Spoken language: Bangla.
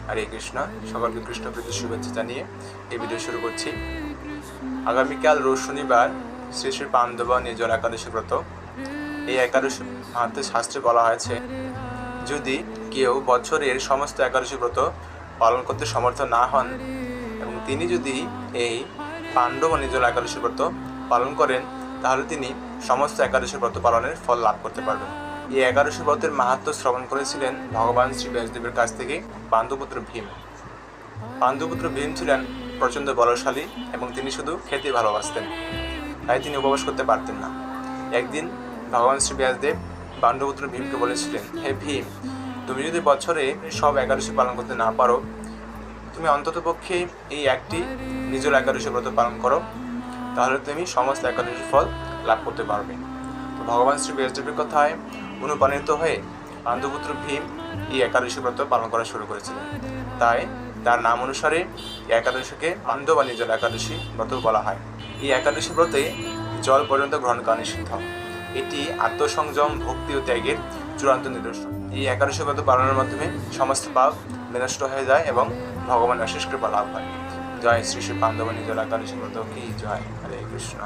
হরে কৃষ্ণ। সকলকে কৃষ্ণ প্রীতি শুভেচ্ছা জানিয়ে এই ভিডিও শুরু করছি। আগামীকাল রোজ শনিবার শ্রী শ্রী পাণ্ডব নির্জলা একাদশী ব্রত। এই একাদশী মাহাত্ম্যে শাস্ত্রে বলা হয়েছে, যদি কেউ বছরের সমস্ত একাদশী ব্রত পালন করতে সমর্থ না হন এবং তিনি যদি এই পাণ্ডব নির্জলা একাদশী ব্রত পালন করেন, তাহলে তিনি সমস্ত একাদশী ব্রত পালনের ফল লাভ করতে পারবেন। এই একাদশী ব্রতের মাহাত্ম্য শ্রবণ করেছিলেন ভগবান শ্রী ব্যাসদেবের কাছ থেকে পাণ্ডুপুত্র ভীম। পাণ্ডুপুত্র ভীম ছিলেন প্রচণ্ড বলশালী এবং তিনি শুধু খেতে ভালোবাসতেন, তাই তিনি উপবাস করতে পারতেন না। একদিন ভগবান শ্রী ব্যাসদেব পাণ্ডুপুত্র ভীমকে বলেছিলেন, হে ভীম, তুমি যদি বছরে সব একাদশী পালন করতে না পারো, তুমি অন্ততপক্ষে এই একটি নির্জলা একাদশী ব্রত পালন করো, তাহলে তুমি সমস্ত একাদশী ফল লাভ করতে পারবে। তো ভগবান শ্রী ব্যাসদেবের কথায় অনুপ্রাণিত হয়ে পাণ্ডুপুত্র ভীম এই একাদশী ব্রত পালন করা শুরু করেছিলেন। তাই তার নাম অনুসারে এই একাদশীকে পাণ্ডব নির্জলা একাদশী ব্রত বলা হয়। এই একাদশী ব্রতে জল পর্যন্ত গ্রহণ করা নিষিদ্ধ। এটি আত্মসংযম, ভক্তি ও ত্যাগের চূড়ান্ত নিদর্শন। এই একাদশী ব্রত পালনের মাধ্যমে সমস্ত পাপ বিনষ্ট হয়ে যায় এবং ভগবান অশেষ কৃপা লাভ হয়। জয় শ্রী শ্রী পাণ্ডব নির্জলা একাদশী ব্রত কি জয়। হরে কৃষ্ণ।